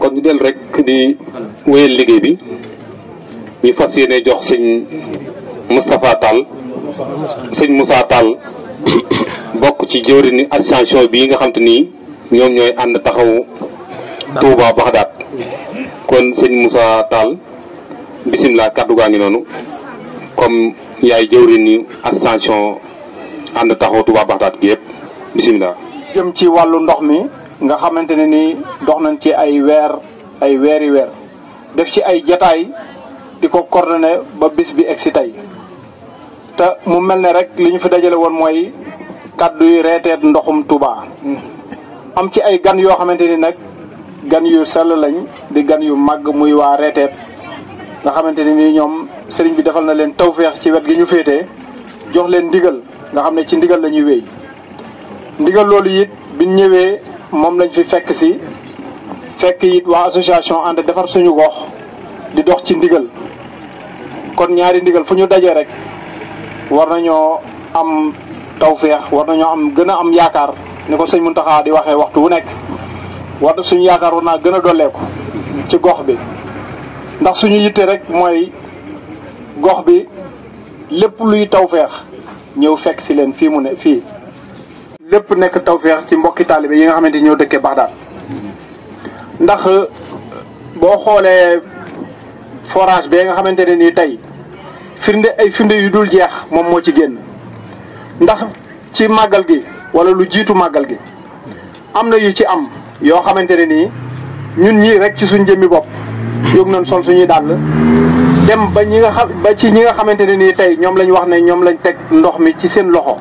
kon ñu del rek di wéyal liggéey bi ñu fas yéene jox sëñ Moustapha Tall sëñ Moussa Tall bokk ci jëwriñu association bii nga xam te ni ñoom ñooy ànd taxawu Touba Bagdad kon sëñ Moussa Tall bisimilah kaddu gaa ngi noonu comme yaay jëwriñu association ànd taxawu Touba Bagdad gi yëpp bisimilah. jëm ci wàllu ndox mi nga xamante ne ni dox nañ ci ay weeri weer def ci ay jataay di ko coordonné ba bis bi egg si tey te mu mel ne rek li ñu fi dajale woon mooy kàddu yi reeteet ndoxum Touba am ci ay gan yoo xamante ni nag gan yu sell lañ di gan yu màgg muy waa reeteet nga xamante ne ni ñoom sëriñ bi defal na leen tawféex ci wet gi ñu féetee jox leen ndigal nga xam ne ci ndigal la ñuy wéy ndigal loolu it biñ ñëwee moom lañ fi fekk it waa association ànd defar suñu gox di dox ci ndigal kon ñaari ndigal fu ñu dajee rek war nañoo am tawféex war nañoo am gën a am yaakaar ni ko sëñ Mountakha di waxee waxtu wu nekk suñu yaakaar war naa gën a dolleeku ci gox bi ndax suñu yitte rek mooy gox bi lépp luy tawféex ñëw fekk si leen fii mu ne fii lépp nekk tawféex ci mbokki taalibe yi nga xamante ni ñoo dëkkee Bagdad ndax boo xoolee forage bee nga xamante ne nii tey firnde yu dul jeex moom moo ci génn ndax ci màggal gi wala lu jiitu màggal gi am na yu ci am yoo xamante ne nii ñun ñii rek ci suñ jëmmi bopp jóg nañ sol suñuy dàll dem ba ñi nga xamante ne nii tey ñoom lañ wax ne ñoom lañ teg ndox mi ci seen loxo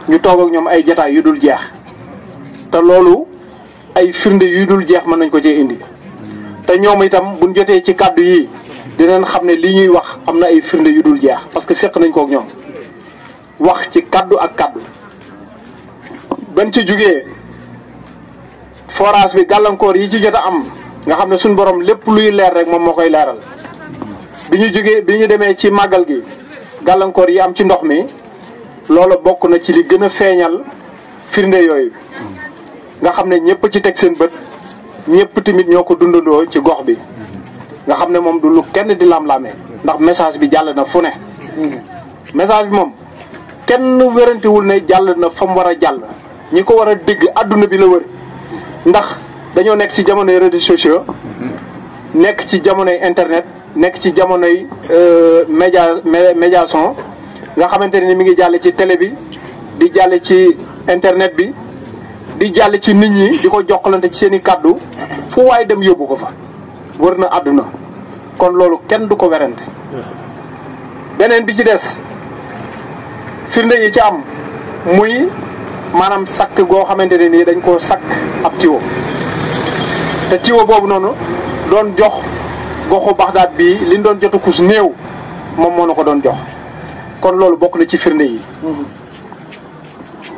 ñu toog ak ñoom ay jataay yu dul jeex te loolu ay firnde yu dul jeex mën nañ ko cee indi te ñoom itam buñ jotee ci kàddu yi dinañ xam ne li ñuy wax am na ay firnde yu dul jeex parce que seq nañ ko ak ñoom wax ci kàddu ak kàddu ban ci jugee forage bi gàllankoor yi ci jot a am nga xam ne suñ borom lépp luy leer rek moom moo koy leeral bi ñu demee ci màggal gi gàllankoor yi am ci ndox mi loola bokk na ci li gën a feeñal firnde yooyu nga xam ne ñëpp ci teg seen bët ñëpp tamit ñoo ko dundandoo ci gox bi nga xam ne moom du lu kenn di lam-lamee ndax message bi jàll na fu ne message bi moom kenn wérantewul ne jàll na fa mu war a jàll ñi ko war a dégg adduna bi la wër ndax dañoo nekk ci jamonoy réseaux sociaux nekk ci jamonoy internet nekk ci jamonoy médiation nga xamante ne ni mi ngi jàll ci télé bi di jàll ci internet bi di jàll ci nit ñi di ko jokkalante ci seen i kàddu fu waay dem yóbbu ko fa wër na àdduna kon loolu kenn du ko werante beneen bi ci des firnde yi ci am muy maanaam sakk goo xamante ne nii dañ koo sakk ab tiwo te tiwo boobu noonu doon jox goxu Bagdad bii liñ doon jotu kus néew moom moo na ko doon jox kon loolu bokk na ci firnde yi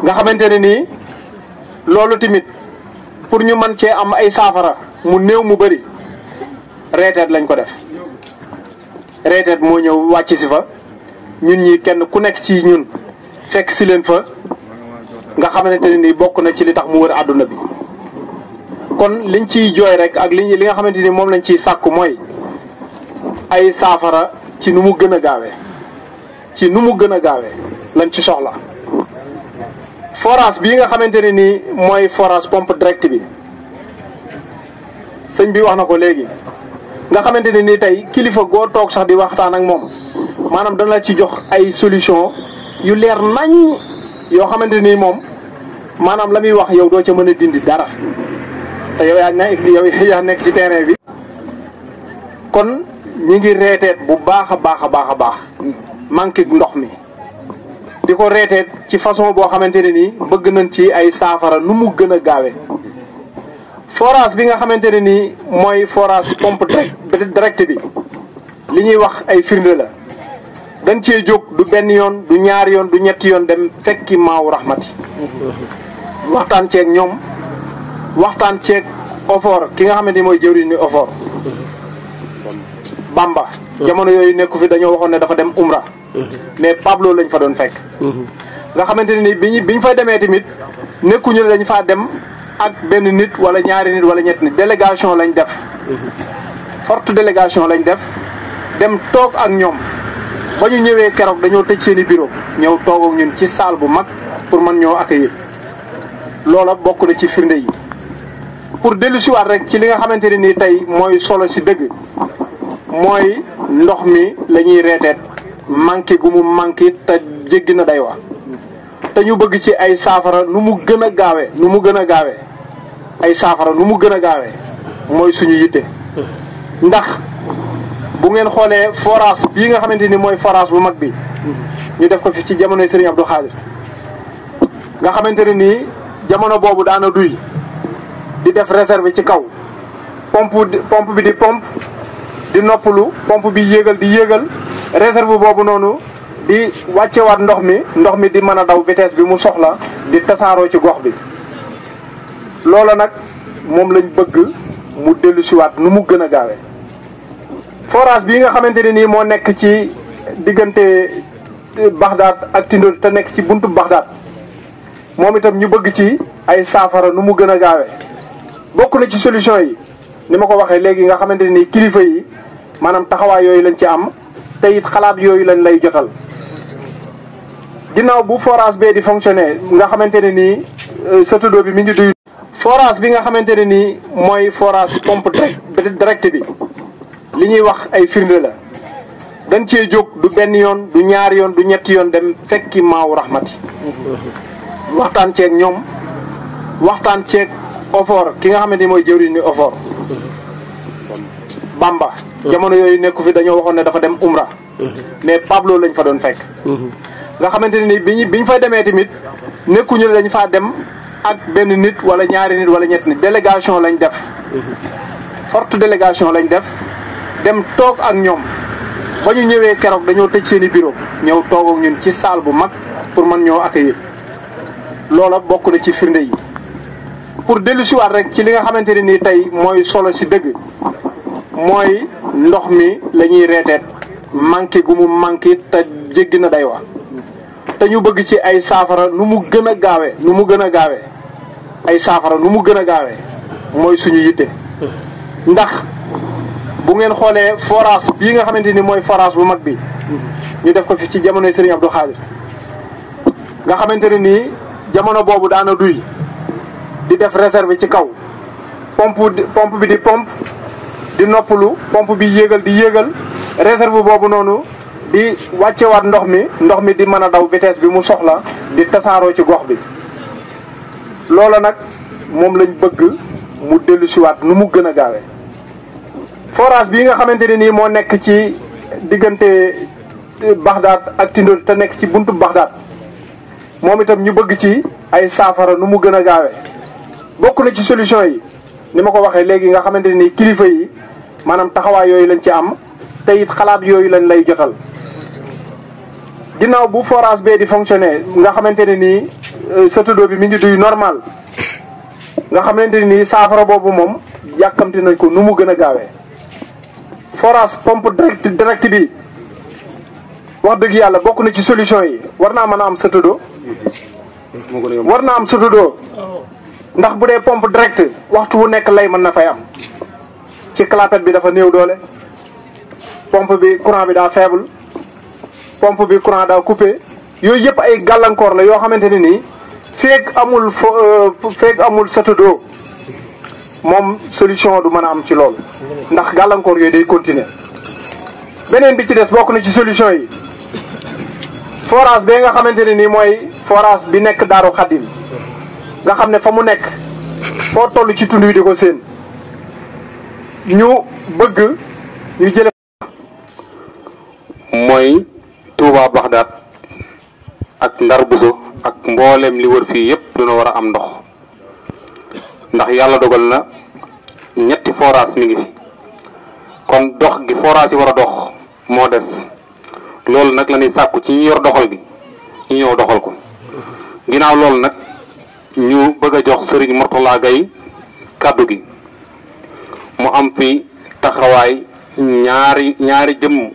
nga xamante ne nii loolu tamit pour ñu mën cee am ay saafara mu néew mu bëri reeteet lañ ko def reeteet moo ñëw wàcc si fa ñun ñi kenn ku nekk ci ñun fekk si leen fa nga xamante ne nii bokk na ci li tax mu wër àdduna bi kon liñ ciy jooy rek ak li nga xamante ni moom lañ ciy sàkku mooy ay saafara ci nu mu gën a gaawee lañ ci soxla forage bii nga xamante ne nii mooy forage pompe direct bi sëñ bi wax na ko léegi nga xamante ne nii tey kilifa goo toog sax di waxtaan ak moom maanaam dana la ci jox ay solution yu leer nañ yoo xamante nii moom maanaam la muy wax yow doo ca mën a dindi dara te yow yaa nekk ci terrain bi kon ñi ngi reeteet bu baax a baax manqué ndox mi di ko reeteet ci façon boo xamante ne nii bëgg nañ ci ay saafara nu mu gën a gaawee forage bi nga xamante ne nii mooy forage pompe direct bi li ñuy wax ay firnde la dañ cee jóg du benn yoon du ñaari yoon du ñetti yoon dem fekki maaw rahmati waxtaan ceeg ñoom waxtaan ceeg ofoor ki nga xamante ni mooy jëwriñ ni ofoor Bamba jamono yooyu nekku fi dañoo waxoon ne dafa dem umra mais Pablo lañ fa doon fekk nga xamante ne ni biñ fay demee tamit nekkuñu ne dañ faa dem ak benn nit wala ñaari nit wala ñett nit délégation lañ def forte délégation lañ def dem toog ak ñoom ba ñu ñëwee keroog dañoo tëj seen i bureau ñëw toog ak ñun ci salle bu mag pour mën ñoo accueillir loola bokk na ci firnde yi. pour dellu siwaat rek ci li nga xamante ne nii tey mooy solo si dëgg mooy ndox mi la ñuy reeteet manqué gu mu manqué te jéggi na day wax te ñu bëgg ci ay saafara nu mu gën a gaawee ay saafara nu mu gën a gaawee mooy suñu yitte ndax bu ngeen xoolee forage bii nga xamante ni mooy forage bu mag bi ñu def ko fi ci jamonoy Serigne Abdou Khadir nga xamante ne nii jamono boobu daana duy di def réserve ci kaw pompe bi di pompe di noppalu pompe bi yéegal di yéegal réserve boobu noonu di wàccewaat ndox mi di mën a daw vitesse bi mu soxla di tasaaroo ci gox bi loola nag moom lañ bëgg mu dellu siwaat nu mu gën a gaawee forage bii nga xamante ne nii moo nekk ci diggante Baxdaad ak Tindodi te nekk ci buntu Baxdaad moom itam ñu bëgg ci ay saafara nu mu gën a gaawee bokk na ci solution yi ni ma ko waxee léegi nga xamante ne nii kilifa yi maanaam taxawaay yooyu lañ ci am te it xalaat yooyu lañ lay jotal ginnaaw bu forage bee di fonctionner nga xamante ne nii satudo bi mi ngi duy forage bi nga xamante ne nii mooy forage pompe direct bi li ñuy wax ay firnde la dañ cee jóg du benn yoon du ñaari yoon du ñetti yoon dem fekki maawu rahmati waxtaan ceeg ñoom waxtaan ceeg Ofor ki nga xamante ni mooy jëwriñ ni Ofor Bamba jamono yooyu nekku fi dañoo waxoon ne dafa dem Umra mais Pablo lañ fa doon fekk nga xamante ne ni biñ fay demee tamit nekkuñu ne dañ faa dem ak benn nit wala ñaari nit wala ñett nit délégation lañ def forte délégation lañ def dem toog ak ñoom ba ñu ñëwee keroog dañoo tëj seen i bureau ñëw toog ak ñun ci salle bu mag pour mën ñoo accueillir loola bokk na ci firnde yi. pour dellu siwaat rek ci li nga xamante ne nii tey mooy solo si dëgg mooy ndox mi la ñuy reeteet manqué gu mu manqué te jéggi na day wax te ñu bëgg ci ay saafara nu mu gën a gaawee ay saafara nu mu gën a gaawee mooy suñu yitte ndax bu ngeen xoolee forage bii nga xamante ni mooy forage bu mag bi ñu def ko fi ci jamonoy Serigne Abdou Khadir nga xamante ne nii jamono boobu daana duy di def réserve ci kaw pompe bi di pompe di noppalu pompe bi yéegal di yéegal réserve boobu noonu di wàccewaat ndox mi di mën a daw vitesse bi mu soxla di tasaaroo ci gox bi loola nag moom lañ bëgg mu dellu siwaat nu mu gën a gaawee forage bii nga xamante ne nii moo nekk ci diggante Baxdaad ak Tindodi te nekk ci buntu Baxdaad moom itam ñu bëgg ci ay saafara nu mu gën a gaawee bokk na ci solution yi ni ma ko waxee léegi nga xamante ne nii kilifa yi maanaam taxawaay yooyu lañ ci am te it xalaat yooyu lañ lay jotal ginnaaw bu forage bee di fonctionner nga xamante ne nii satudo bi mi ngi duy normal nga xamante ne nii saafara boobu moom yàkkamti nañ ko nu mu gën a gaawee forage pompe direct bi wax dëgg yàlla bokk na ci solution yi war naa mën a am satudo ndax bu dee pompe direct waxtu wu nekk lay mën na fay am ci clapet bi dafa néew doole pompe bi courant bi daa faible pompe bi courant daa coupé yooyu yëpp ay gàllankoor la yoo xamante ne nii feeg amul satudo moom solution du mën a am ci loolu ndax gàllankoor yooyu day continuer beneen bi ci des bokk na ci solution yi forage bi nga xamante ne nii mooy forage bi nekk Daaru Xadim nga xam ne fa mu nekk foo toll ci tund wi di ko séen ñu bëgg ñu jële mooy Touba Baxdaad ak Ndar Buso ak mboolem li wër fii yëpp dina war a am ndox ndax yàlla dogal na ñetti forage mi ngi fi kon dox gi forage yi war a dox moo des loolu nag la ñuy sàkku ci ñi yor doxal gi ñu ñëw doxal ko ginnaaw loolu nag ñu bëgg a jox Serigne Mourtala Gaye kàddu gi mu am fi taxawaay ñaari jëmm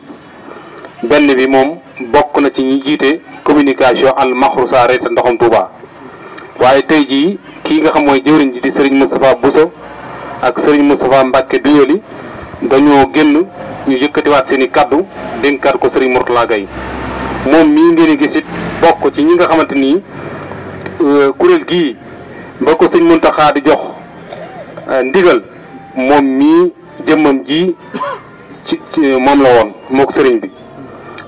benn bi moom bokk na ci ñi jiite communication al maxrusa reeta ndoxam Touba waaye tey jii kii nga xam mooy jëwriñ ji di Serigne Moustapha Bousso ak Serigne Moustapha Mbacke Doyoli dañoo génn ñu yëkkatiwaat seen i kaddu dénkaat ko Serigne Mourtala Gaye moom mii ngeen gis it bokk ci ñi nga xamante ni kuréel gii ba ko sëñ Mountakha di jox ndigal moom mii jëmmam ji ci moom la woon moo ko sëriñ bi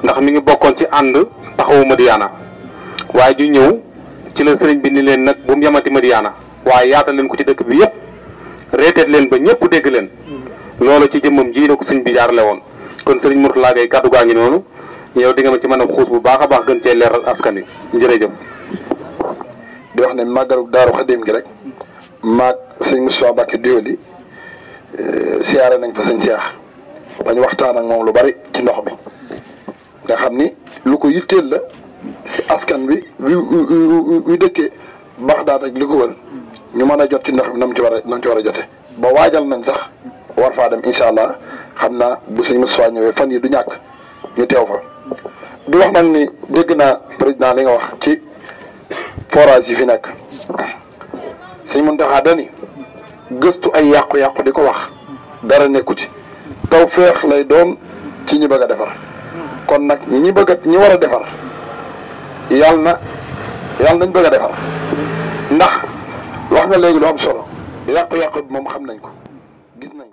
ndax mi ngi bokkoon ci ànd taxawu Madiyana waaye ju ñëw ci la sëriñ bi ni leen nag bu mu yamati Madiyana waaye yaatal leen ko ci dëkk bi yëpp reeteet leen ba ñëpp dégg leen loolu ci jëmmam ji la ko sëriñ bi jaarale woon kon sëriñ Mourtala Gaye kàddu gaa ngi noonu yow di nga ma ci mën a xuus bu baax a baax gën cee leeral askan wi jërëjëf. di wax ne màggalu Daaru Xadim gi rek maag sëñ Moustapha Mbacke Doyoli siyaare nañ fa sëñ Cheikh dañu waxtaan ak moom lu bari ci ndox mi nga xam ni lu ko yitteel la ci askan bi wi dëkkee Baxdaad ak li ko wër ñu mën a jot ci ndox mi nam ci war a jote ba waajal nañ sax war faa dem incha allah xam naa bu sëñ Moustapha ñëwee fan yi du ñàkk ñu teew fa di wax nag ni dégg naa président li nga wax ci forage yi fi nekk sëñ Mountakha dani gëstu ay yàqu-yàqu di ko wax dara nekku ci taw feex lay doon ci ñi bëgg a defar kon nag ñi war a defar yàlla nañ bëgg a defar ndax wax nga léegi lu am solo yàqu-yàqu bi moom xam nañ ko gis nañ